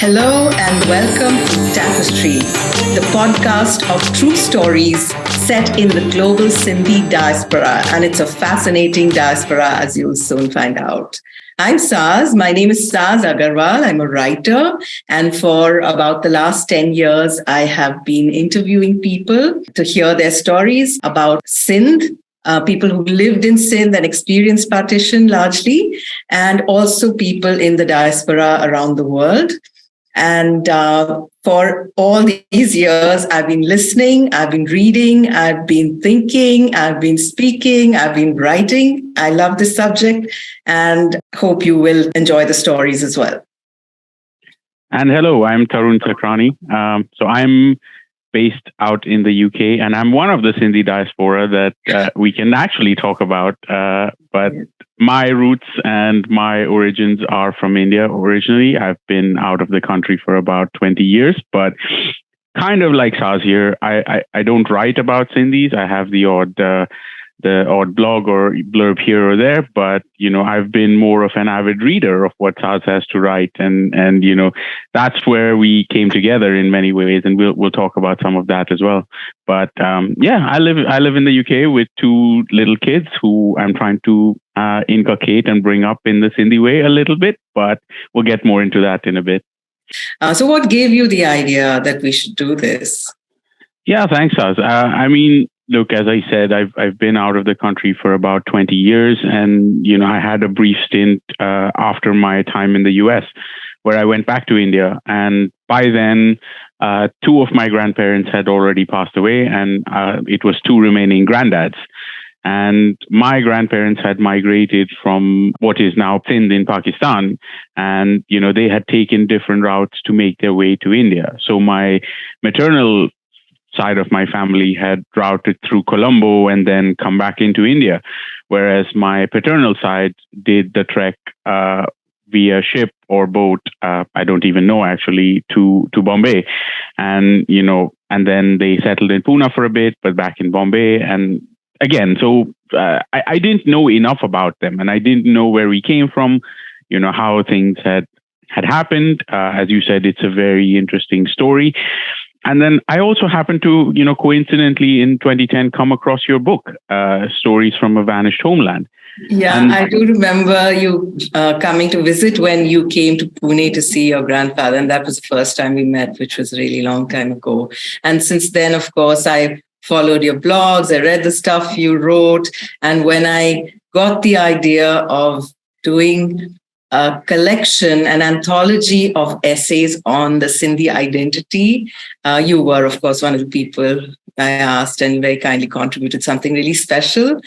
Hello and welcome to Tapestry, the podcast of true stories set in the global Sindhi diaspora. And it's a fascinating diaspora, as you'll soon find out. I'm Saaz. My name is Saaz Aggarwal. I'm a writer. And for about the last 10 years, I have been interviewing people to hear their stories about Sindh, people who lived in Sindh and experienced partition largely, and also people in the diaspora around the world. And for all these years, I've been listening, I've been reading, I've been thinking, I've been speaking, I've been writing. I love this subject and hope you will enjoy the stories as well. And hello, I'm Tarun Sakhrani. So I'm based out in the UK, and I'm one of the Sindhi diaspora that we can actually talk about. But my roots and my origins are from India originally. I've been out of the country for about 20 years, but kind of like Saaz here, I don't write about Sindhis. I have the odd blog or blurb here or there, but I've been more of an avid reader of what Saaz has to write, and that's where we came together in many ways, and we'll talk about some of that as well. But I live in the UK with two little kids who I'm trying to inculcate and bring up in the Sindhi way a little bit, but we'll get more into that in a bit. So what gave you the idea that we should do this? Yeah, thanks, Saaz. Look, as I said, I've been out of the country for about 20 years, and I had a brief stint after my time in the US, where I went back to India, and by then, two of my grandparents had already passed away, and it was two remaining granddads. And my grandparents had migrated from what is now Sindh in Pakistan, and they had taken different routes to make their way to India. So my maternal side of my family had routed through Colombo and then come back into India, whereas my paternal side did the trek via ship or boat. I don't even know actually to Bombay, and and then they settled in Pune for a bit, but back in Bombay and again. So I didn't know enough about them, and I didn't know where we came from, how things had happened. As you said, it's a very interesting story. And then I also happened to, coincidentally in 2010 come across your book, Stories from a Vanished Homeland. Yeah, and I do remember you coming to visit when you came to Pune to see your grandfather. And that was the first time we met, which was a really long time ago. And since then, of course, I followed your blogs. I read the stuff you wrote. And when I got the idea of doing a collection, an anthology of essays on the Sindhi identity, you were, of course, one of the people I asked, and very kindly contributed something really special.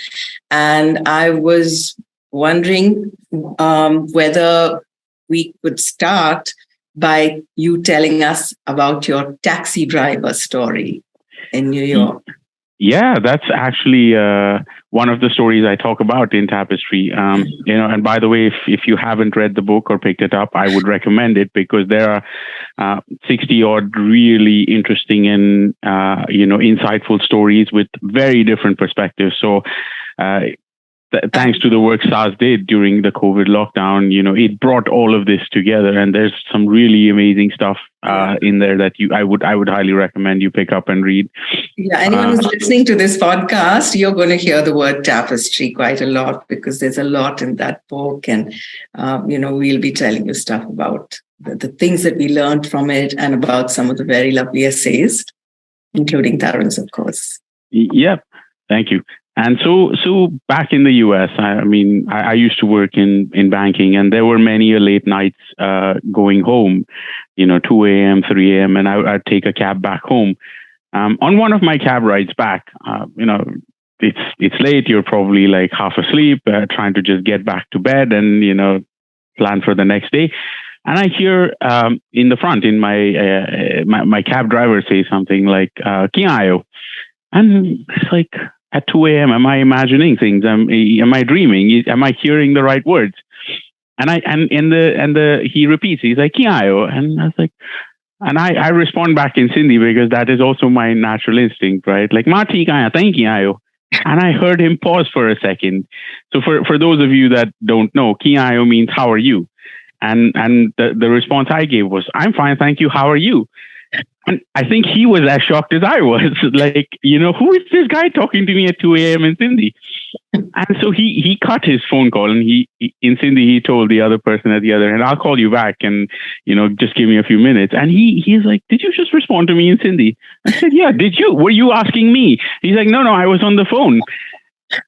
And I was wondering whether we could start by you telling us about your taxi driver story in New York. Yeah, that's actually one of the stories I talk about in Tapestry. And by the way, if you haven't read the book or picked it up, I would recommend it because there are 60 odd really interesting and insightful stories with very different perspectives. So thanks to the work Saaz did during the COVID lockdown, it brought all of this together, and there's some really amazing stuff in there that I would highly recommend you pick up and read. Yeah, anyone who's listening to this podcast, you're going to hear the word tapestry quite a lot because there's a lot in that book, and we'll be telling you stuff about the things that we learned from it and about some of the very lovely essays, including Tarun's, of course. Yeah, thank you. And so back in the US, I used to work in banking, and there were many late nights going home, 2 a.m., 3 a.m., and I'd take a cab back home. On one of my cab rides back, it's late, you're probably like half asleep, trying to just get back to bed and, plan for the next day. And I hear in the front, in my cab driver say something like, "Kya aayo?" And it's like, at 2 a.m., am I imagining things? Am I dreaming? Am I hearing the right words? And he repeats, he's like, "Kya aayo?" And I was like, and I respond back in Sindhi because that is also my natural instinct, right? Like, "Ma theek aaya, tahin kya aayo?" And I heard him pause for a second. So for those of you that don't know, "Kya aayo" means "how are you?" And the response I gave was, "I'm fine, thank you. How are you?" And I think he was as shocked as I was. Like, who is this guy talking to me at 2 a.m. in Sindhi? And so he cut his phone call, and he in Sindhi he told the other person at the other end, "I'll call you back, and just give me a few minutes." And he's like, "Did you just respond to me in Sindhi?" I said, "Yeah." "Did you? Were you asking me?" He's like, "No, I was on the phone."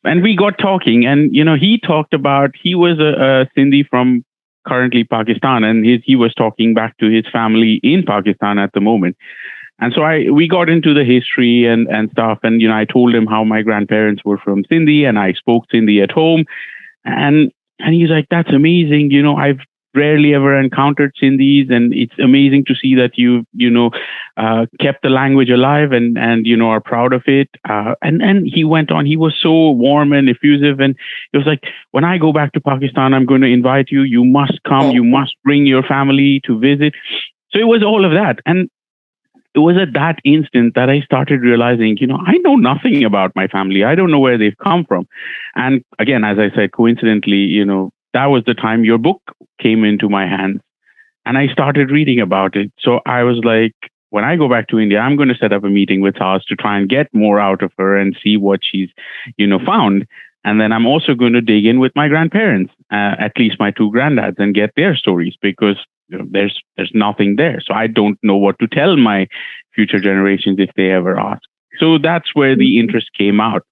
And we got talking, and he talked about, he was a Sindhi from currently Pakistan, and he was talking back to his family in Pakistan at the moment. And so we got into the history and stuff, and I told him how my grandparents were from Sindhi, and I spoke Sindhi at home, and he's like, "That's amazing. I've rarely ever encountered Sindhis, and it's amazing to see that kept the language alive and are proud of it." And he went on. He was so warm and effusive, and he was like, "When I go back to Pakistan, I'm going to invite you. You must come. You must bring your family to visit." So it was all of that, and it was at that instant that I started realizing, I know nothing about my family. I don't know where they've come from. And again, as I said, coincidentally, that was the time your book came into my hands, and I started reading about it. So I was like, when I go back to India, I'm going to set up a meeting with Saaz to try and get more out of her and see what she's, found. And then I'm also going to dig in with my grandparents, at least my two granddads, and get their stories, because there's nothing there. So I don't know what to tell my future generations if they ever ask. So that's where the interest came out.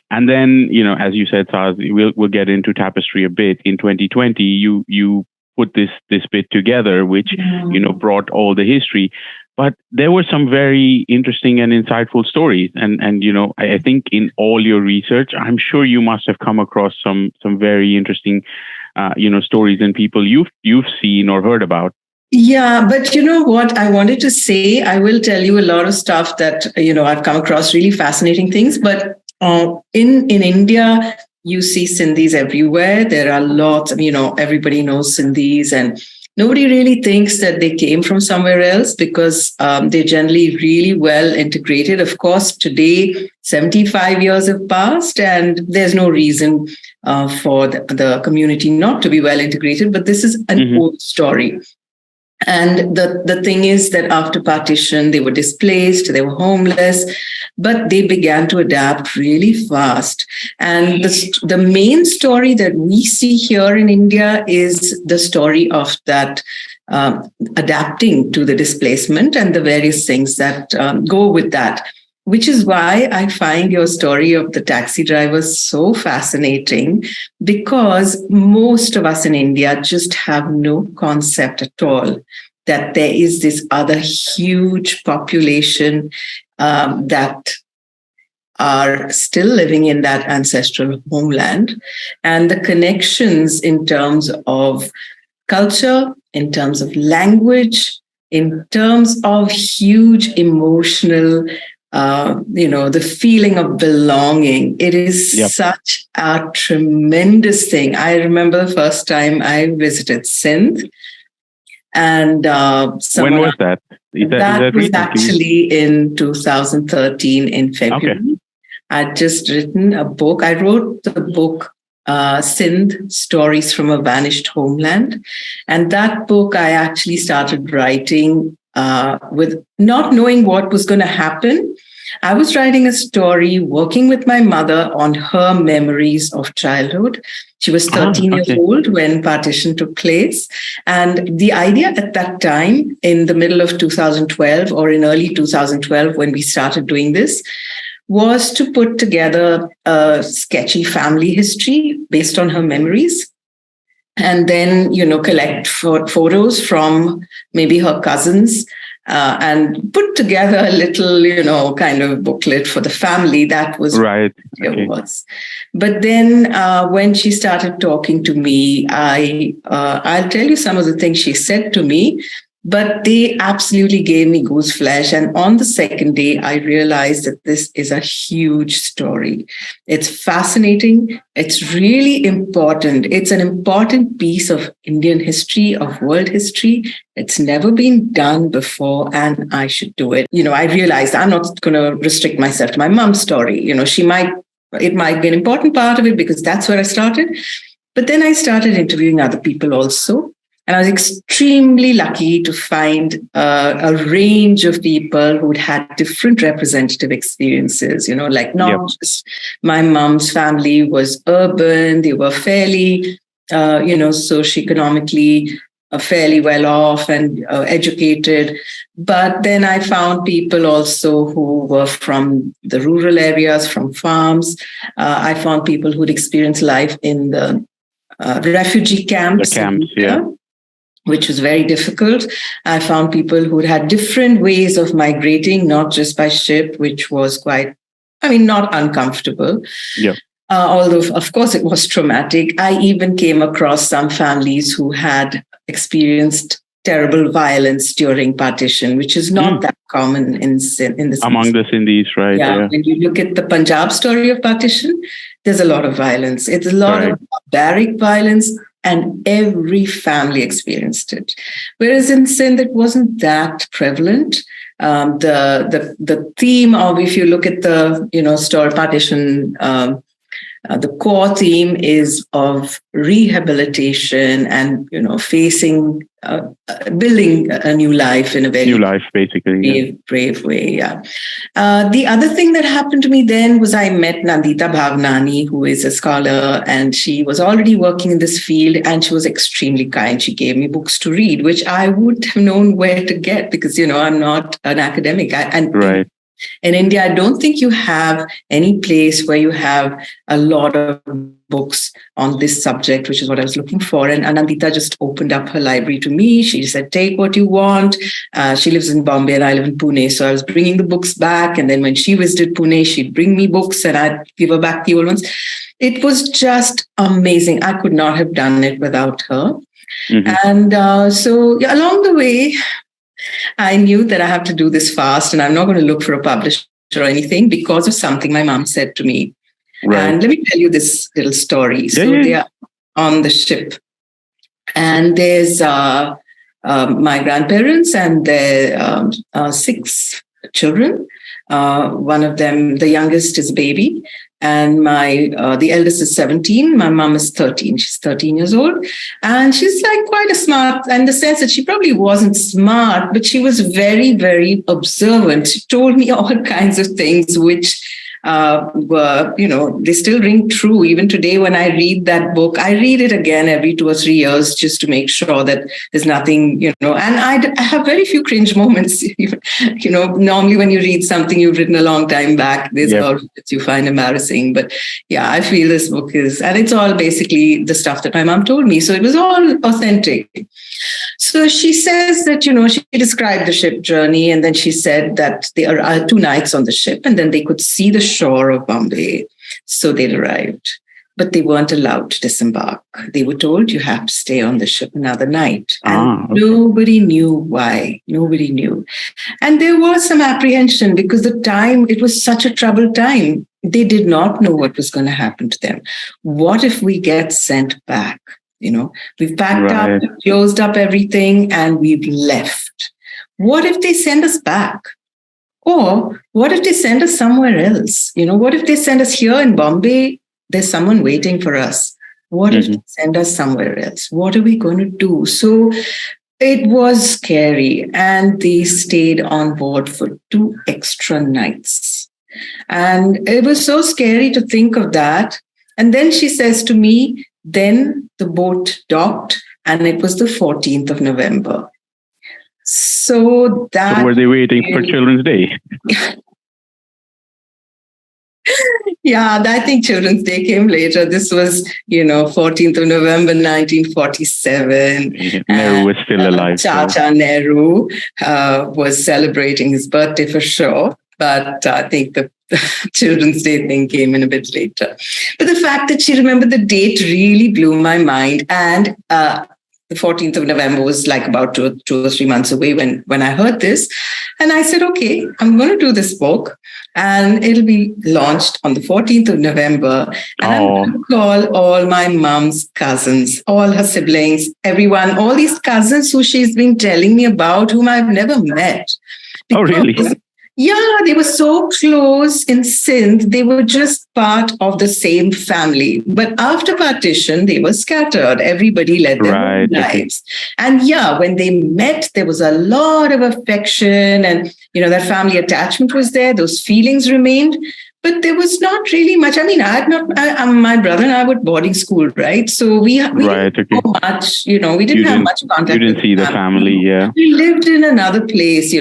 And then, as you said, Saaz, we'll get into Tapestry a bit. In 2020, you put this bit together, which brought all the history. But there were some very interesting and insightful stories. And I think in all your research, I'm sure you must have come across some very interesting stories and people you've seen or heard about. Yeah, but you know what I wanted to say? I will tell you a lot of stuff that, I've come across really fascinating things. But in India, you see Sindhis everywhere. There are lots, everybody knows Sindhis, and nobody really thinks that they came from somewhere else, because they're generally really well integrated. Of course, today, 75 years have passed, and there's no reason for the community not to be well integrated. But this is an old story. And the thing is that after partition, they were displaced, they were homeless, but they began to adapt really fast. And the main story that we see here in India is the story of that adapting to the displacement and the various things that go with that. Which is why I find your story of the taxi driver so fascinating, because most of us in India just have no concept at all that there is this other huge population that are still living in that ancestral homeland, and the connections in terms of culture, in terms of language, in terms of huge emotional the feeling of belonging. It is such a tremendous thing. I remember the first time I visited Sindh, and when was that? That was actually in 2013 in February. Okay. I'd just written a book. I wrote the book Sindh, Stories from a Vanished Homeland. And that book I actually started writing with not knowing what was going to happen. I was writing a story, working with my mother on her memories of childhood. She was 13 years old when partition took place. And the idea at that time, in the middle of 2012 or in early 2012, when we started doing this, was to put together a sketchy family history based on her memories. And then, collect photos from maybe her cousins and put together a little, kind of booklet for the family. That was right. It was. But then when she started talking to me, I'll tell you some of the things she said to me, but they absolutely gave me goose flesh. And on the second day, I realized that this is a huge story. It's fascinating. It's really important. It's an important piece of Indian history, of world history. It's never been done before, and I should do it. I realized I'm not going to restrict myself to my mom's story. It might be an important part of it because that's where I started. But then I started interviewing other people also. And I was extremely lucky to find a range of people who'd had different representative experiences, like not just my mom's family was urban, they were fairly, socioeconomically fairly well off and educated. But then I found people also who were from the rural areas, from farms. I found people who'd experienced life in the refugee camps. The camps, which was very difficult. I found people who had different ways of migrating, not just by ship, which was quite, not uncomfortable. Yeah. Although, of course, it was traumatic. I even came across some families who had experienced terrible violence during partition, which is not that common in the among the Sindhis, right? Yeah. When you look at the Punjab story of partition, there's a lot of violence. It's a lot of barbaric violence, and every family experienced it. Whereas in Sindh, it wasn't that prevalent. The theme of, if you look at the story partition, the core theme is of rehabilitation and facing, building a new life in a very brave way. Yeah. The other thing that happened to me then was I met Nandita Bhavnani, who is a scholar, and she was already working in this field, and she was extremely kind. She gave me books to read, which I wouldn't have known where to get because I'm not an academic. Right. In India, I don't think you have any place where you have a lot of books on this subject, which is what I was looking for. And Anandita just opened up her library to me. She said, take what you want. She lives in Bombay and I live in Pune. So I was bringing the books back. And then when she visited Pune, she'd bring me books and I'd give her back the old ones. It was just amazing. I could not have done it without her. Mm-hmm. And so along the way, I knew that I have to do this fast and I'm not going to look for a publisher or anything because of something my mom said to me. Right. And let me tell you this little story. They are on the ship and there's my grandparents and their 6 children. One of them, the youngest, is a baby. And the eldest is 17. My mom is 13. She's 13 years old. And she's like quite a smart, in the sense that she probably wasn't smart, but she was very, very observant. She told me all kinds of things which were, they still ring true. Even today, when I read that book, I read it again every 2 or 3 years just to make sure that there's nothing, and I have very few cringe moments. Normally when you read something you've written a long time back, there's all that you find embarrassing. But yeah, I feel this book is, and it's all basically the stuff that my mom told me. So it was all authentic. So she says that, she described the ship journey, and then she said that there are 2 nights on the ship, and then they could see the shore of Bombay. So they arrived, but they weren't allowed to disembark. They were told you have to stay on the ship another night. And nobody knew why. Nobody knew. And there was some apprehension because it was such a troubled time. They did not know what was going to happen to them. What if we get sent back? We've packed up, closed up everything, and we've left. What if they send us back? Or what if they send us somewhere else? What if they send us here in Bombay? There's someone waiting for us. What if they send us somewhere else? What are we going to do? So it was scary. And they stayed on board for 2 extra nights. And it was so scary to think of that. And then she says to me, then the boat docked, and it was the 14th of November. So were they waiting for Children's Day? Yeah, I think Children's Day came later. This was, 14th of November, 1947. Nehru was still alive. Chacha Nehru was celebrating his birthday for sure. But I think the Children's Day thing came in a bit later. But the fact that she remembered the date really blew my mind. And the 14th of November was like about 2 or 3 months away when I heard this. And I said, okay, I'm going to do this book. And it'll be launched on the 14th of November. And I'm going to call all my mom's cousins, all her siblings, everyone, all these cousins who she's been telling me about, whom I've never met. Really? Yeah, they were so close in Sindh. They were just part of the same family. But after partition, they were scattered. Everybody led their own Right. Okay. lives. And yeah, when they met, there was a lot of affection and, that family attachment was there. Those feelings remained. But there was not really much. I mean, I had not, my brother and I were boarding school, right? So we Right. didn't Okay. know much, we didn't You have didn't much you contact with didn't see the the family. family. Yeah. We lived in another place,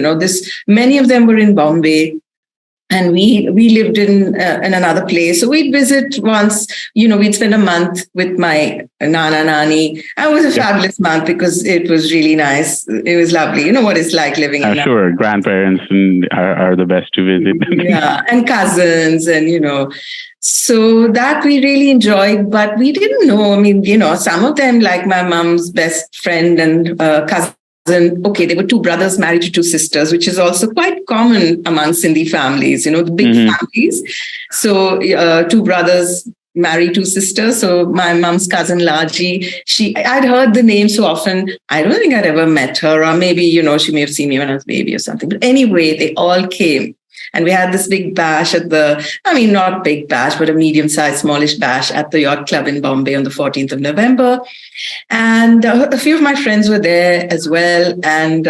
many of them were in Bombay and we lived in another place. So we'd visit once. We'd spend a month with my nana nani. And it was a Yeah. fabulous month because it was really nice. It was lovely. You know what it's like living in. Sure. Grandparents are the best to visit. Yeah, and cousins, and so that we really enjoyed. But we didn't know. I mean, some of them, like my mom's best friend and cousin. Okay, there were two brothers married to two sisters, which is also quite common among Sindhi families, the big families. So two brothers marry two sisters. So my mom's cousin Laji, I'd heard the name so often. I don't think I'd ever met her, or maybe, she may have seen me when I was a baby or something. But anyway, they all came. And we had this big bash not big bash, but a medium-sized, smallish bash at the Yacht Club in Bombay on the 14th of November. And a few of my friends were there as well. And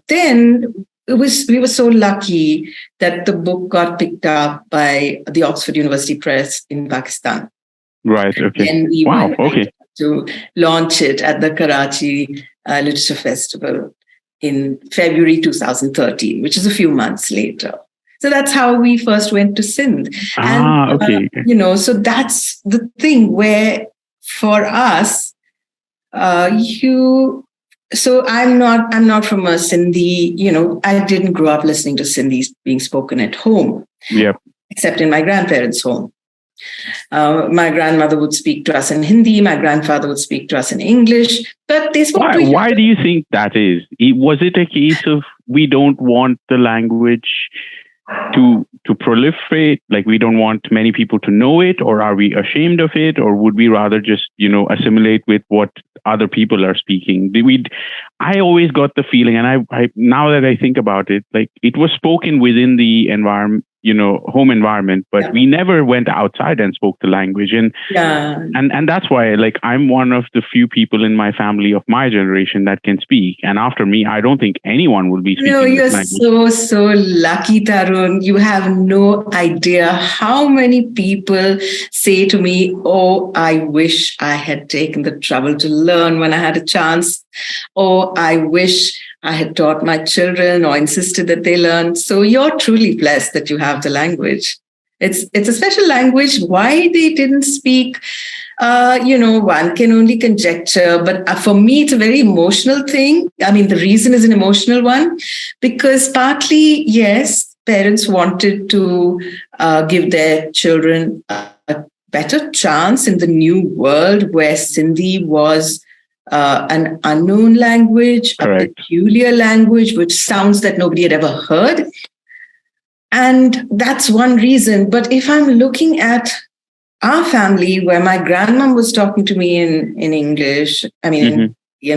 then we were so lucky that the book got picked up by the Oxford University Press in Pakistan. Right. Okay. And we Wow. were Okay. to launch it at the Karachi Literature Festival in February 2013, which is a few months later. So that's how we first went to Sindh. Okay. So that's the thing where for us, so I'm not from a Sindhi, I didn't grow up listening to Sindhi being spoken at home. Yep. Except in my grandparents' home. My grandmother would speak to us in Hindi. My grandfather would speak to us in English. But they spoke to each other. Why do you think that is? Was it a case of we don't want the language to proliferate, like we don't want many people to know it, or are we ashamed of it, or would we rather just assimilate with what other people are speaking? I always got the feeling, and I now that I think about it, like it was spoken within the environment, home environment, but we never went outside and spoke the language. And that's why, like, I'm one of the few people in my family of my generation that can speak. And after me, I don't think anyone will be speaking. No, you're so lucky, Tarun. You have no idea how many people say to me, "Oh, I wish I had taken the trouble to learn when I had a chance. Oh, I wish I had taught my children or insisted that they learn." So you're truly blessed that you have the language. It's a special language. Why they didn't speak, one can only conjecture. But for me, it's a very emotional thing. I mean, the reason is an emotional one, because partly, yes, parents wanted to give their children a better chance in the new world where Sindhi was an unknown language, Correct. A peculiar language, which sounds that nobody had ever heard. And that's one reason. But if I'm looking at our family, where my grandmom was talking to me in English, and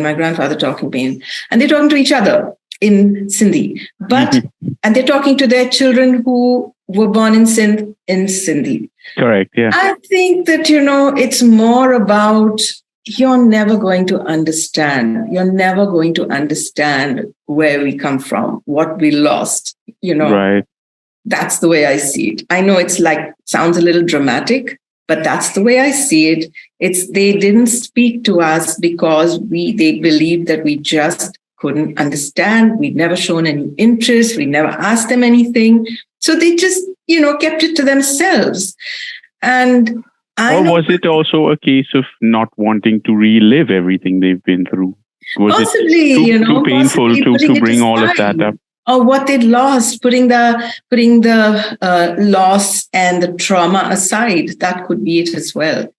my grandfather talking to me, and they're talking to each other in Sindhi, but and they're talking to their children who were born in Sindhi. Correct. Yeah. I think that it's more about, you're never going to understand. You're never going to understand where we come from, what we lost. Right. That's the way I see it. I know it's sounds a little dramatic, but that's the way I see it. They didn't speak to us because they believed that we just couldn't understand. We'd never shown any interest. We never asked them anything. So they just, kept it to themselves. And was it also a case of not wanting to relive everything they've been through? Was possibly, it too painful to bring all of that up? Or what they'd lost, putting the loss and the trauma aside, that could be it as well.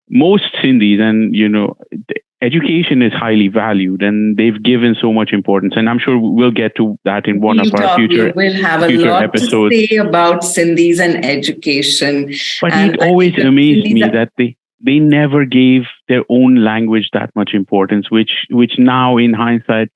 Most Sindhis, and education is highly valued, and they've given so much importance. And I'm sure we'll get to that in one of our future episodes. We'll have a lot to say about Sindhis and education. But it always amazed me that they never gave their own language that much importance, which now in hindsight,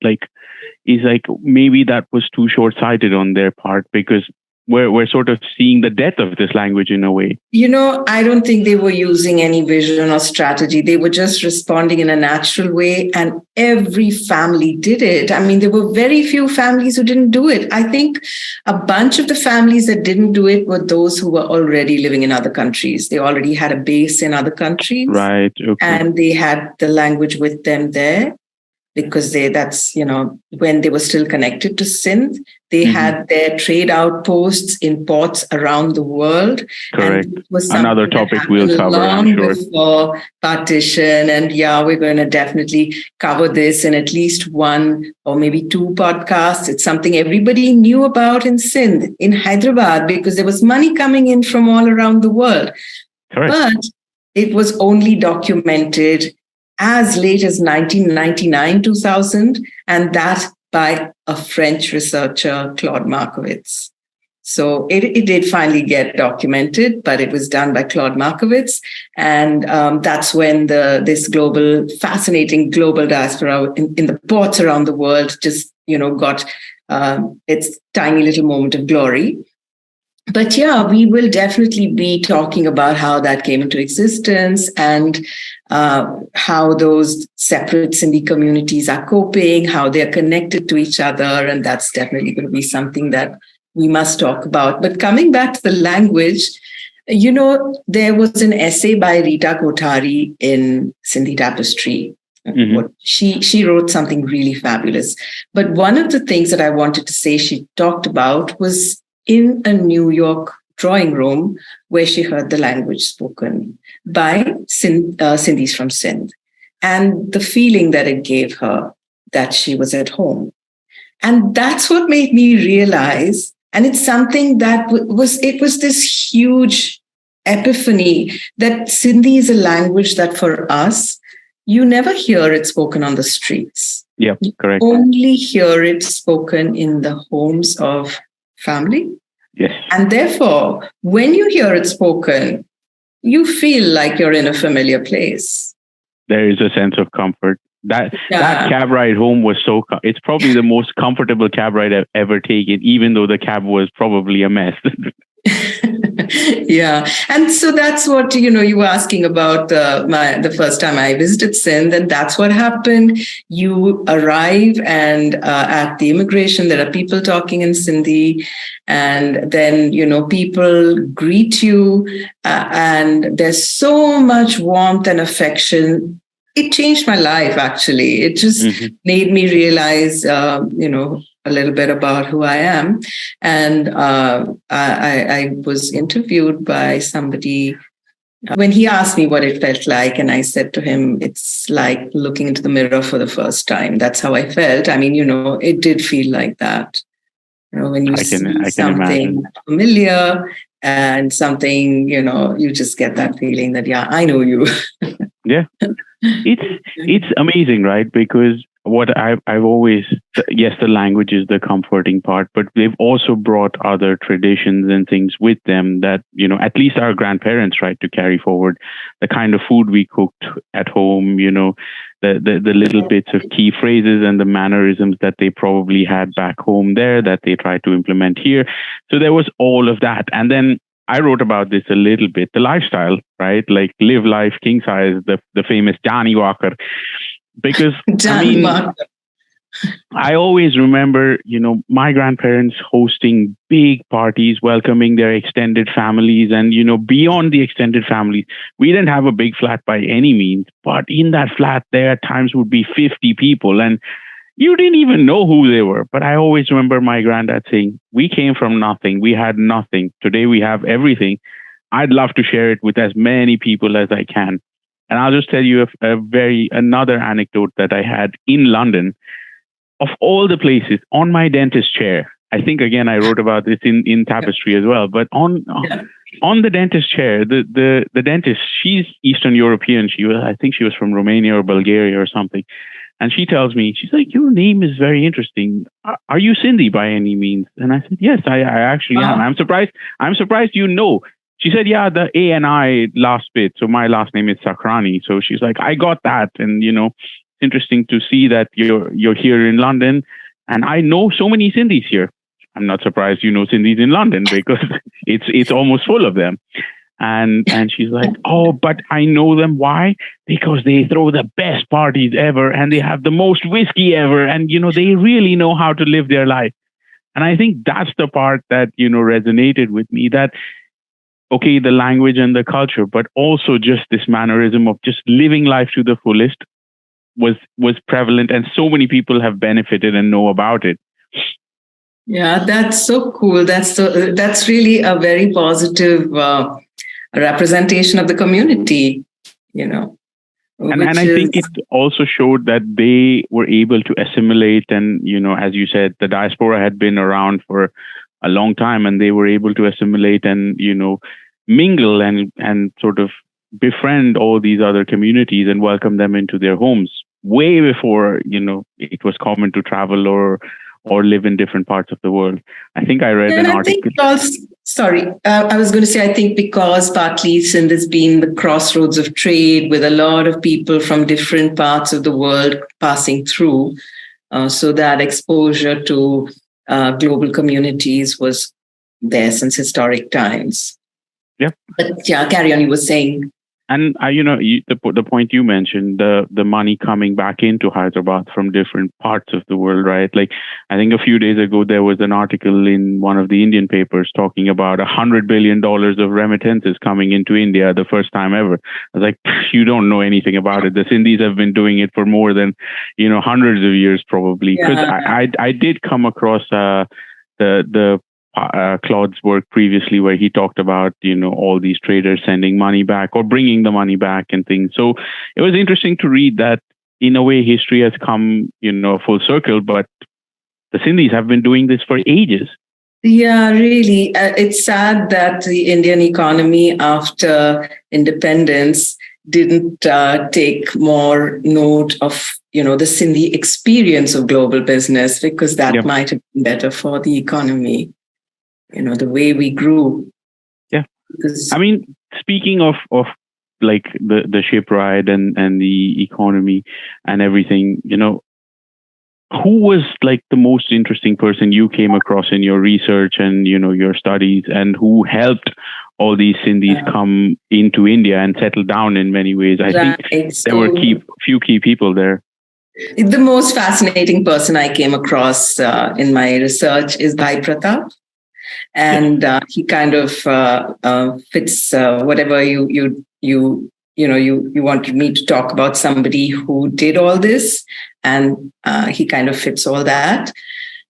is maybe that was too short-sighted on their part, because we're sort of seeing the death of this language in a way. I don't think they were using any vision or strategy. They were just responding in a natural way, and every family did it. I mean, there were very few families who didn't do it. I think a bunch of the families that didn't do it were those who were already living in other countries. They already had a base in other countries. Right. Okay. And they had the language with them there, because that's when they were still connected to Sindh. They had their trade outposts in ports around the world. Correct. And it was another topic we'll cover, I'm sure. Before partition. And we're going to definitely cover this in at least one or maybe two podcasts. It's something everybody knew about in Sindh, in Hyderabad, because there was money coming in from all around the world. Correct. But it was only documented as late as 1999, 2000, and that by a French researcher, Claude Markowitz. So it did finally get documented, but it was done by Claude Markowitz. And that's when this fascinating global diaspora in the ports around the world just, got its tiny little moment of glory. But we will definitely be talking about how that came into existence and how those separate Sindhi communities are coping, how they're connected to each other. And that's definitely going to be something that we must talk about. But coming back to the language, there was an essay by Rita Kothari in Sindhi Tapestry. Mm-hmm. She wrote something really fabulous. But one of the things that I wanted to say she talked about was in a New York drawing room where she heard the language spoken by Sindhis from Sindh, and the feeling that it gave her that she was at home. And that's what made me realize, and it's something that was this huge epiphany that Sindhi is a language that for us, you never hear it spoken on the streets. Yeah, correct. You only hear it spoken in the homes of family. Yes. And therefore, when you hear it spoken, you feel like you're in a familiar place. There is a sense of comfort. That cab ride home was it's probably the most comfortable cab ride I've ever taken, even though the cab was probably a mess. Yeah. And so that's what, you were asking about the first time I visited Sindh, and that's what happened. You arrive and at the immigration, there are people talking in Sindhi, and then, people greet you and there's so much warmth and affection. It changed my life, actually. It just made me realize, a little bit about who I am. And I was interviewed by somebody when he asked me what it felt like. And I said to him, it's like looking into the mirror for the first time. That's how I felt. I mean, it did feel like that. When you see something familiar and something, you just get that feeling that, I know you. Yeah. It's amazing, right? Because what I've always, yes, the language is the comforting part, but they've also brought other traditions and things with them that, at least our grandparents tried to carry forward. The kind of food we cooked at home, the little bits of key phrases and the mannerisms that they probably had back home there that they tried to implement here. So there was all of that. And then I wrote about this a little bit, the lifestyle, right? Like live life king size, the famous Johnny Walker. Because I always remember, my grandparents hosting big parties, welcoming their extended families, and, beyond the extended families, we didn't have a big flat by any means, but in that flat, there at times would be 50 people, and you didn't even know who they were. But I always remember my granddad saying, we came from nothing. We had nothing. Today we have everything. I'd love to share it with as many people as I can. And I'll just tell you another anecdote that I had in London. Of all the places, on my dentist chair, I think, again, I wrote about this in Tapestry as well, but on the dentist chair, the dentist, she's Eastern European. I think she was from Romania or Bulgaria or something. And she tells me, she's like, your name is very interesting. Are you Sindhi by any means? And I said, yes, I actually am. I'm surprised you know. She said, yeah, the A and I last bit. So my last name is Sakhrani. So she's like, I got that. And, it's interesting to see that you're here in London. And I know so many Sindhis here. I'm not surprised you know Sindhis in London because it's almost full of them. And she's like, oh, but I know them. Why? Because they throw the best parties ever and they have the most whiskey ever. And, they really know how to live their life. And I think that's the part that, resonated with me, that, okay, the language and the culture, but also just this mannerism of just living life to the fullest was prevalent. And so many people have benefited and know about it. Yeah, that's so cool. That's really a very positive representation of the community, And I think it also showed that they were able to assimilate. And, as you said, the diaspora had been around for a long time and they were able to assimilate and, mingle and sort of befriend all these other communities and welcome them into their homes way before, it was common to travel or live in different parts of the world. I think I read an article. I was going to say, I think because partly Sindh has been the crossroads of trade with a lot of people from different parts of the world passing through. So that exposure to global communities was there since historic times. Yeah. But yeah, carry on, you were saying. And the point you mentioned, the money coming back into Hyderabad from different parts of the world, right? Like, I think a few days ago there was an article in one of the Indian papers talking about $100 billion of remittances coming into India the first time ever. I was like, you don't know anything about it. The Sindhis have been doing it for more than hundreds of years probably. Because I did come across the Claude's work previously where he talked about, all these traders sending money back or bringing the money back and things. So it was interesting to read that in a way history has come, full circle, but the Sindhis have been doing this for ages. Yeah, really. It's sad that the Indian economy after independence didn't take more note of, the Sindhi experience of global business, because that might have been better for the economy. The way we grew. Yeah. Because, I mean, speaking of like the ship ride and the economy and everything, who was like the most interesting person you came across in your research and, your studies, and who helped all these Sindhis come into India and settle down in many ways? I think there were few key people there. The most fascinating person I came across in my research is Bhai Pratap. And he kind of fits whatever you wanted me to talk about, somebody who did all this, and he kind of fits all that.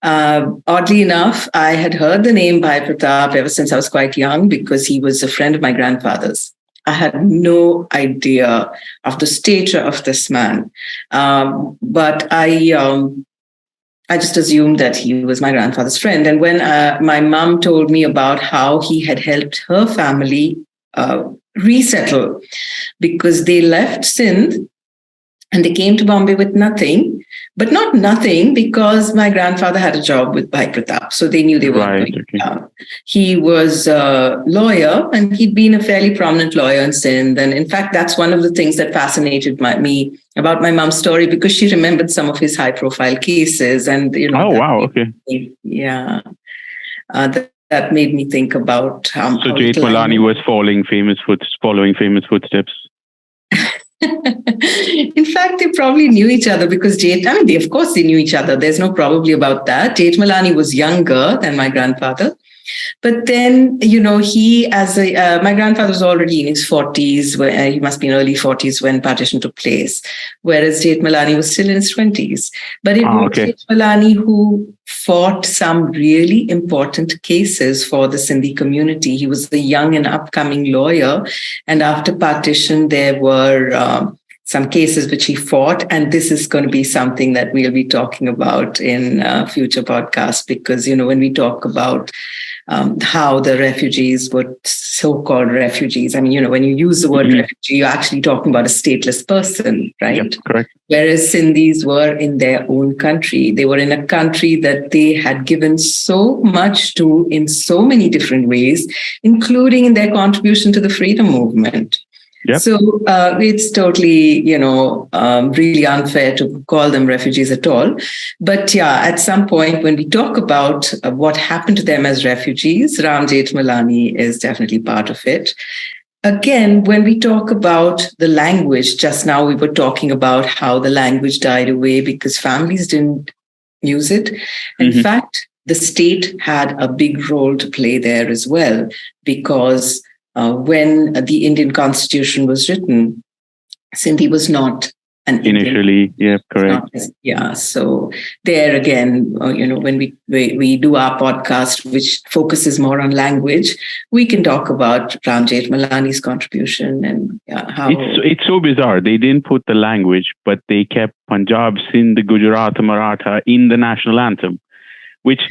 Oddly enough, I had heard the name Bhai Pratap ever since I was quite young because he was a friend of my grandfather's. I had no idea of the stature of this man, but I just assumed that he was my grandfather's friend. And when my mom told me about how he had helped her family resettle, because they left Sindh and they came to Bombay with nothing, but not nothing because my grandfather had a job with Bhai Pratap. So they knew they were going down. He was a lawyer and he'd been a fairly prominent lawyer in Sindh. And in fact, that's one of the things that fascinated me about my mom's story, because she remembered some of his high profile cases. And, oh, wow. Okay. Yeah. That made me think about so Jethmalani was following famous footsteps. In fact, they probably knew each other because of course they knew each other. There's no probably about that. Jethmalani was younger than my grandfather. But then, he my grandfather was already in his 40s, he must be in early 40s when partition took place, whereas Jethmalani was still in his 20s. But it was Jethmalani who fought some really important cases for the Sindhi community. He was a young and upcoming lawyer. And after partition, there were some cases which he fought. And this is going to be something that we'll be talking about in future podcasts, because, when we talk about how the refugees were so-called refugees. I mean, when you use the word refugee, you're actually talking about a stateless person, right? Yep, correct. Whereas Sindhis were in their own country. They were in a country that they had given so much to in so many different ways, including in their contribution to the freedom movement. Yep. So it's totally, really unfair to call them refugees at all. But yeah, at some point when we talk about what happened to them as refugees, Ram Jethmalani is definitely part of it. Again, when we talk about the language, just now we were talking about how the language died away because families didn't use it. In fact, the state had a big role to play there as well, because when the Indian Constitution was written, Sindhi was not an initially, Indian. yeah, correct. Yeah, so there again, when we do our podcast, which focuses more on language, we can talk about Ram Jethmalani's contribution and how it's so bizarre. They didn't put the language, but they kept Punjab, Sindh, Gujarat, Maratha in the national anthem, which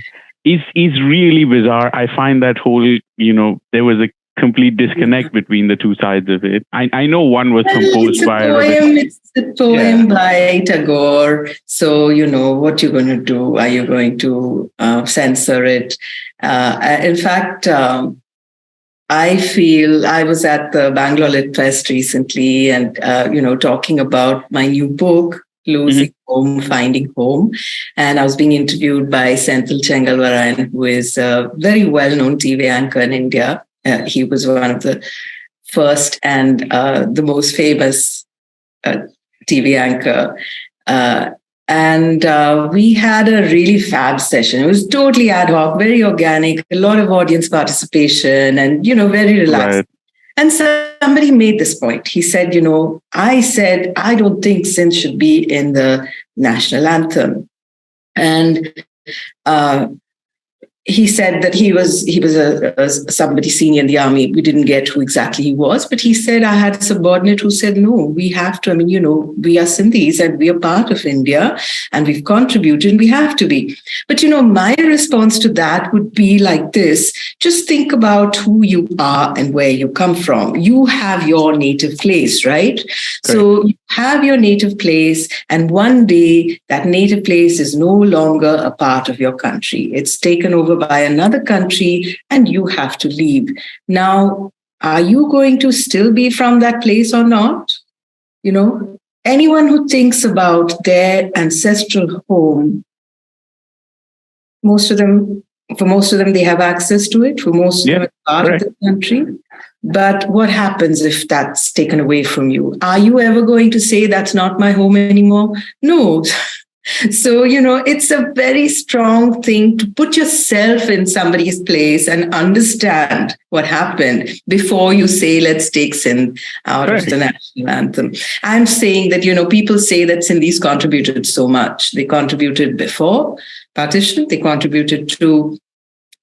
is really bizarre. I find that whole, there was a complete disconnect between the two sides of it. I know one was composed by it's a poem by Tagore. So what you're going to do? Are you going to censor it? In fact, I feel I was at the Bangalore Lit Fest recently, and talking about my new book, Losing Home, Finding Home. And I was being interviewed by Senthil Chengalvarayan, who is a very well-known TV anchor in India. He was one of the first and the most famous TV anchor. And we had a really fab session. It was totally ad hoc, very organic, a lot of audience participation and, very relaxed. Right. And somebody made this point. He said, I don't think Sindh should be in the national anthem. And he said that he was somebody senior in the army. We didn't get who exactly he was, but he said, I had a subordinate who said, no, we have to. We are Sindhis and we are part of India and we've contributed and we have to be. But, my response to that would be like this. Just think about who you are and where you come from. You have your native place, right? Correct. So you have your native place, and one day that native place is no longer a part of your country. It's taken over by another country and you have to leave. Now, are you going to still be from that place or not? Anyone who thinks about their ancestral home, for most of them, they have access to it. For most of them, it's part of the country. But what happens if that's taken away from you? Are you ever going to say that's not my home anymore? No. So, it's a very strong thing to put yourself in somebody's place and understand what happened before you say, let's take Sindh out of the national anthem. I'm saying that, people say that Sindhis contributed so much. They contributed before partition. They contributed to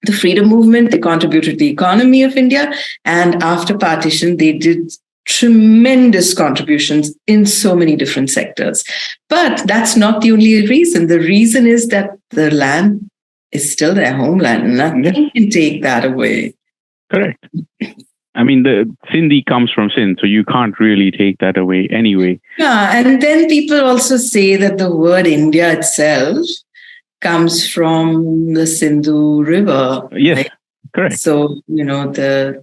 the freedom movement. They contributed to the economy of India. And after partition, they did tremendous contributions in so many different sectors. But that's not the only reason. The reason is that the land is still their homeland. Nothing can take that away. Correct. The Sindhi comes from Sindh, so you can't really take that away anyway. Yeah, and then people also say that the word India itself comes from the Sindhu River. Yes, right? Correct. So,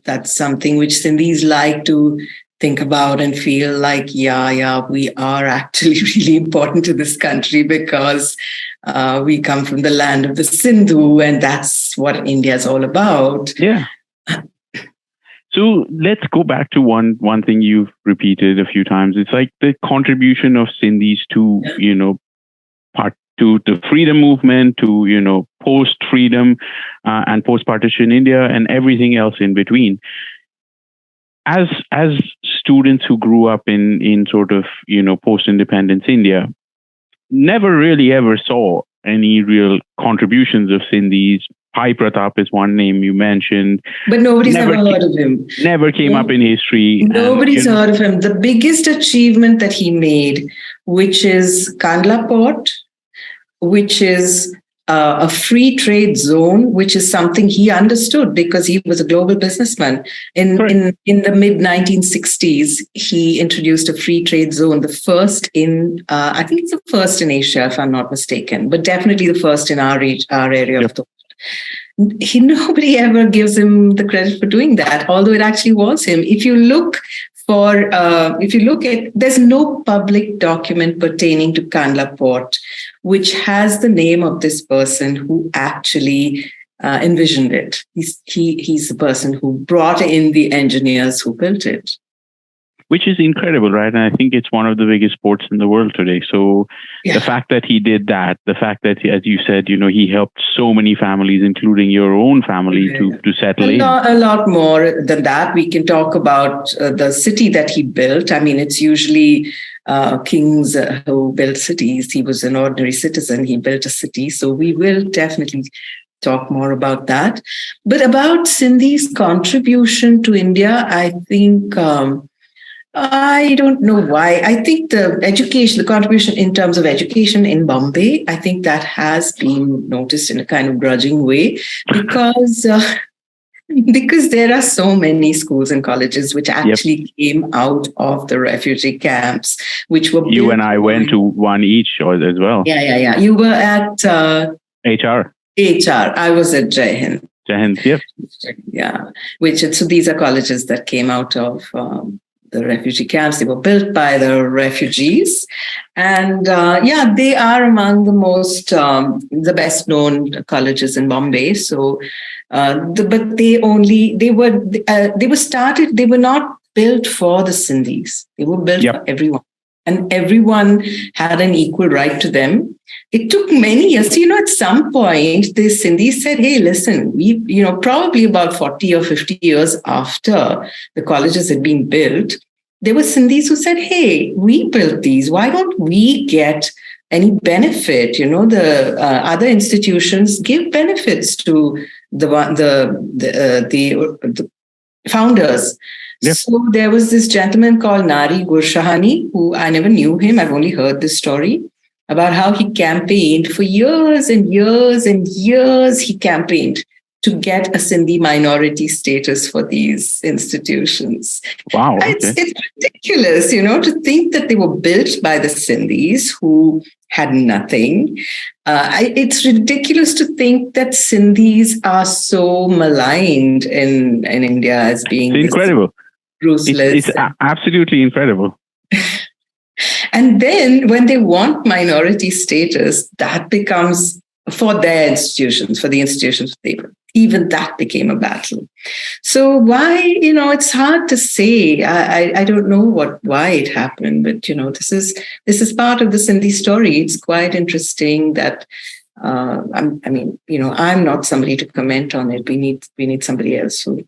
that's something which Sindhis like to think about and feel like, we are actually really important to this country because we come from the land of the Sindhu, and that's what India is all about. Yeah. So let's go back to one thing you've repeated a few times. It's like the contribution of Sindhis to, to the freedom movement, to, post-freedom and post-partition India and everything else in between. As students who grew up in sort of, post-independence India, never really ever saw any real contributions of Sindhis. Bhai Pratap is one name you mentioned. But nobody's ever heard of him. Never came up in history. Nobody's heard of him. The biggest achievement that he made, which is Kandla Port, which is a free trade zone, which is something he understood because he was a global businessman. In the mid-1960s, he introduced a free trade zone, the first in, I think it's the first in Asia, if I'm not mistaken, but definitely the first in our area of the world. Nobody ever gives him the credit for doing that, although it actually was him. If you look if you look at, there's no public document pertaining to Kandla Port which has the name of this person who actually envisioned it. He's the person who brought in the engineers who built it. Which is incredible, right? And I think it's one of the biggest ports in the world today. So the fact that he did that, the fact that, as you said, he helped so many families, including your own family, to settle in. A lot more than that. We can talk about the city that he built. I mean, it's usually kings who built cities. He was an ordinary citizen. He built a city. So we will definitely talk more about that. But about Sindhi's contribution to India, I think... I don't know why. I think the contribution in terms of education in Bombay, I think that has been noticed in a kind of grudging way because there are so many schools and colleges which actually came out of the refugee camps, which were... You and I went to one each as well. Yeah. You were at... HR. I was at Jai Hind. Yep. Yeah. So these are colleges that came out of... the refugee camps. They were built by the refugees. And they are among the the best known colleges in Bombay. So, but they were not built for the Sindhis. They were built for everyone. And everyone had an equal right to them. It took many years. At some point, the Sindhis said, hey, listen, we, probably about 40 or 50 years after the colleges had been built, there were Sindhis who said, hey, we built these. Why don't we get any benefit? The other institutions give benefits to the founders. Yep. So there was this gentleman called Nari Gurshahani, who I never knew him. I've only heard this story about how he campaigned for years and years and years. He campaigned to get a Sindhi minority status for these institutions. Wow. Okay. It's ridiculous, to think that they were built by the Sindhis who had nothing. It's ridiculous to think that Sindhis are so maligned in India as being incredible. Ruthless. It's absolutely incredible. And then when they want minority status, that becomes for their institutions, for the institutions they even that became a battle. So why, it's hard to say. I don't know why it happened, but this is part of the Sindhi story. It's quite interesting that I'm not somebody to comment on it. We need somebody else who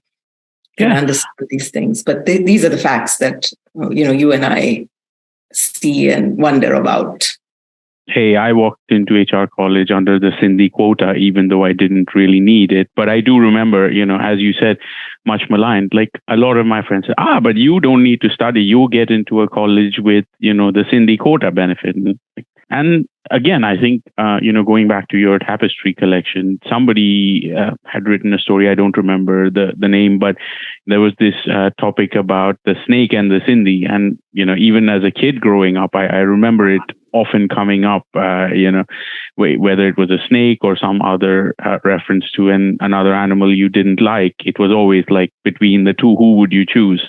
can understand these things. But these are the facts that you and I see and wonder about. Hey, I walked into HR college under the Sindhi quota, even though I didn't really need it. But I do remember, as you said, much maligned. Like a lot of my friends said, but you don't need to study. You get into a college with, the Sindhi quota benefit. And again, I think, going back to your Tapestry collection, somebody had written a story. I don't remember the name, but there was this topic about the snake and the Sindhi. And, even as a kid growing up, I remember it often coming up, whether it was a snake or some other reference to another animal you didn't like. It was always like between the two, who would you choose?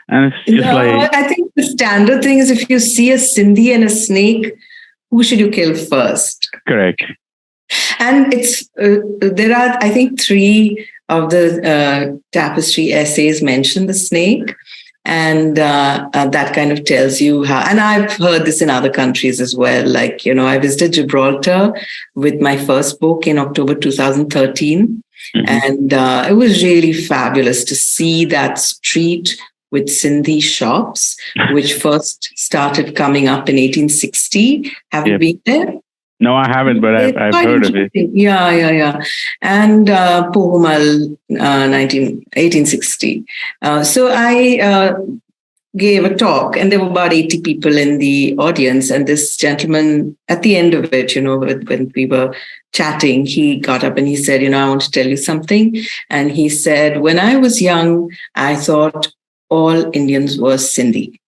And it's just I think the standard thing is if you see a Sindhi and a snake, who should you kill first? Correct. And there are, I think, 3 of the Tapestry essays mention the snake. And that kind of tells you how, and I've heard this in other countries as well. Like, I visited Gibraltar with my first book in October 2013. Mm-hmm. And it was really fabulous to see that street with Sindhi shops, which first started coming up in 1860. Have you been there? No, I haven't, but I've heard of it. Yeah. And Pohumal, 1860. So I gave a talk, and there were about 80 people in the audience. And this gentleman, at the end of it, when we were chatting, he got up and he said, I want to tell you something. And he said, when I was young, I thought all Indians were Sindhi.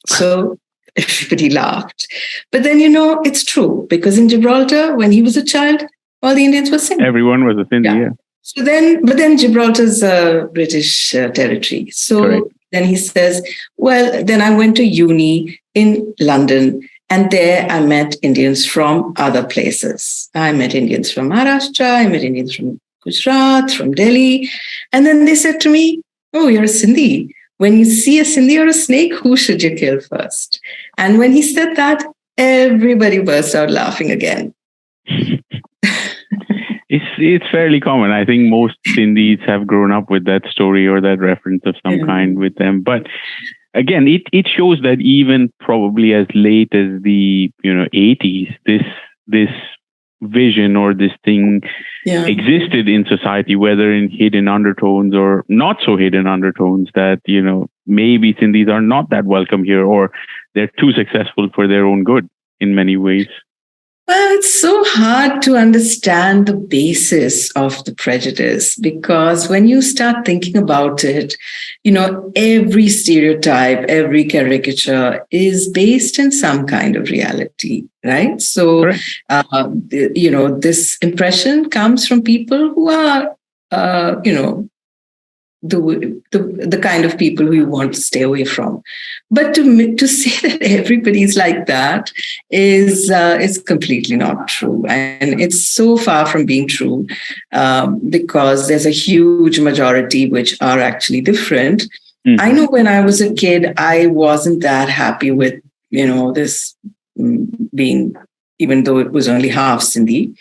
So everybody laughed. But then, it's true, because in Gibraltar, when he was a child, all the Indians were Sindhi. Everyone was a Sindhi, yeah. So then, but then Gibraltar's a British territory. So, correct. Then he says, well, then I went to uni in London, and there I met Indians from other places. I met Indians from Maharashtra, I met Indians from Gujarat, from Delhi. And then they said to me, oh, you're a Sindhi. When you see a Sindhi or a snake, who should you kill first? And when he said that, everybody burst out laughing again. It's fairly common. I think most Sindhis have grown up with that story or that reference of some kind with them. But again, it shows that even probably as late as the 80s, this vision or this thing existed in society, whether in hidden undertones or not so hidden undertones, that maybe Sindhis are not that welcome here, or they're too successful for their own good in many ways. Well, it's so hard to understand the basis of the prejudice, because when you start thinking about it, every stereotype, every caricature is based in some kind of reality, right? So, this impression comes from people who are, the kind of people who you want to stay away from. But to say that everybody's like that is completely not true, and it's so far from being true, because there's a huge majority which are actually different. Mm-hmm. I know when I was a kid, I wasn't that happy with this being, even though it was only half Sindhi,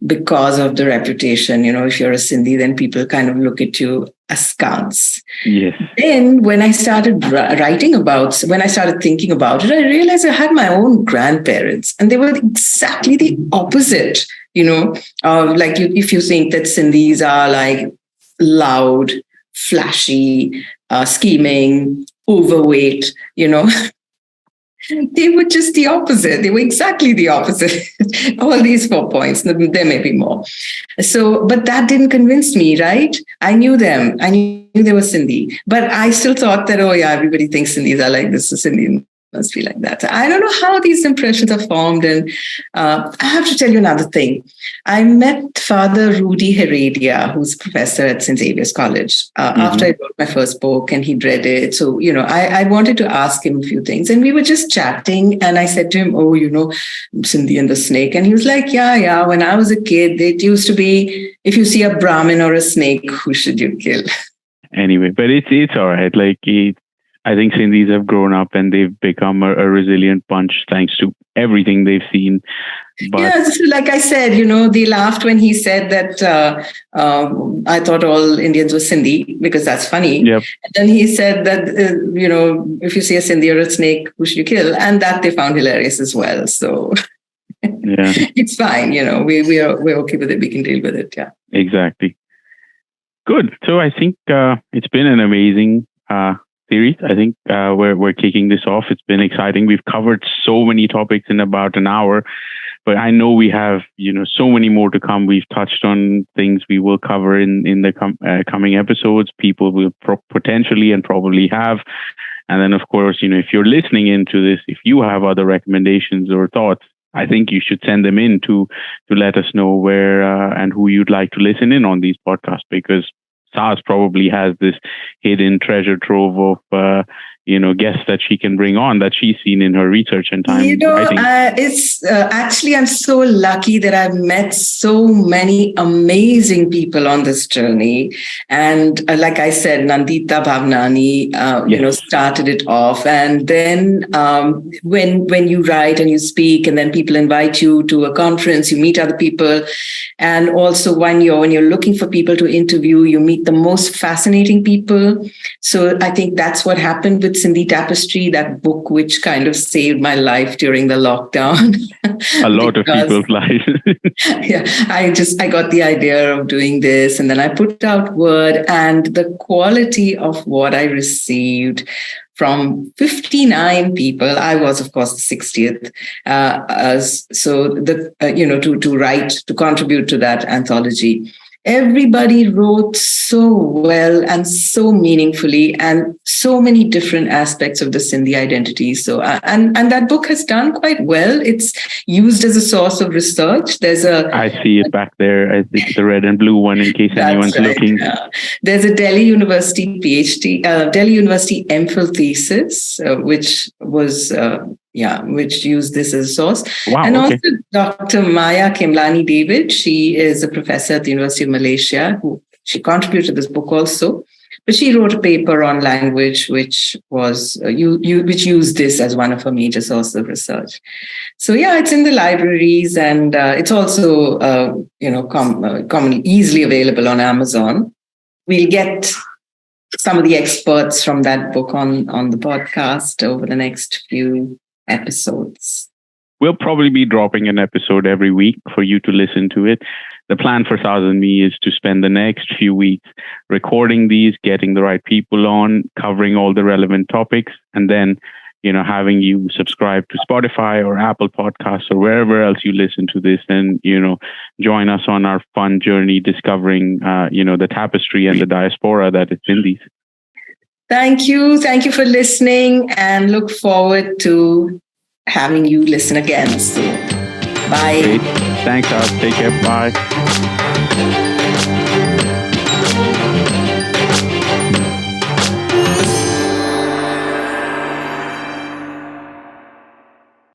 because of the reputation. If you're a Sindhi, then people kind of look at you askance. Yes. Then when I started when I started thinking about it, I realized I had my own grandparents, and they were exactly the opposite. If you think that Sindhis are like loud, flashy, scheming, overweight, they were just the opposite. They were exactly the opposite. All these 4 points. There may be more. So, but that didn't convince me, right? I knew them. I knew they were Sindhi. But I still thought that, everybody thinks Sindhis are like this, so Sindhi must be like that. I don't know how these impressions are formed. And I have to tell you another thing. I met Father Rudy Heredia, who's a professor at St. Xavier's College, after I wrote my first book, and he'd read it. So, I wanted to ask him a few things, and we were just chatting, and I said to him, Sindhi and the snake. And he was like, yeah, when I was a kid, it used to be, if you see a Brahmin or a snake, who should you kill? Anyway, but it's all right. I think Sindhis have grown up and they've become a resilient bunch thanks to everything they've seen. But so like I said, they laughed when he said that I thought all Indians were Sindhi, because that's funny. Yep. And then he said that, if you see a Sindhi or a snake, who should you kill? And that they found hilarious as well. So it's fine. We're okay with it. We can deal with it. Yeah. Exactly. Good. So I think it's been an amazing series. I think we're kicking this off. It's been exciting. We've covered so many topics in about an hour, but I know we have so many more to come. We've touched on things we will cover in the coming episodes. People will potentially and probably have. And then, of course, if you're listening into this, if you have other recommendations or thoughts, I think you should send them in to let us know where and who you'd like to listen in on these podcasts, because Saaz probably has this hidden treasure trove of guests that she can bring on that she's seen in her research and time writing. It's actually, I'm so lucky that I've met so many amazing people on this journey. And like I said, Nandita Bhavnani, started it off. And then when you write and you speak, and then people invite you to a conference, you meet other people. And also when you're looking for people to interview, you meet the most fascinating people. So I think that's what happened with Sindhi Tapestry, that book which kind of saved my life during the lockdown. A lot of people's lives. I got the idea of doing this, and then I put out word, and the quality of what I received from 59 people. I was, of course, the 60th. To write, to contribute to that anthology. Everybody wrote so well and so meaningfully, and so many different aspects of the Sindhi identity. So, and that book has done quite well. It's used as a source of research. I see it back there. It's the red and blue one in case anyone's right. looking. There's a Delhi University PhD, Delhi University MPhil thesis, which was which used this as a source. Wow, and okay. Also Dr. Maya Kimlani David, she is a professor at the University of Malaysia, who she contributed to this book also. But she wrote a paper on language, which was which used this as one of her major sources of research. So yeah, it's in the libraries, and it's also commonly easily available on Amazon. We'll get some of the experts from that book on the podcast over the next few episodes. We'll probably be dropping an episode every week for you to listen to it. The plan for Saaz and me is to spend the next few weeks recording these, getting the right people on, covering all the relevant topics, and then, having you subscribe to Spotify or Apple Podcasts or wherever else you listen to this, and, join us on our fun journey discovering, the tapestry and the diaspora that is in these. Thank you. Thank you for listening, and look forward to having you listen again soon. Bye. Great. Thanks, Saaz. Take care. Bye.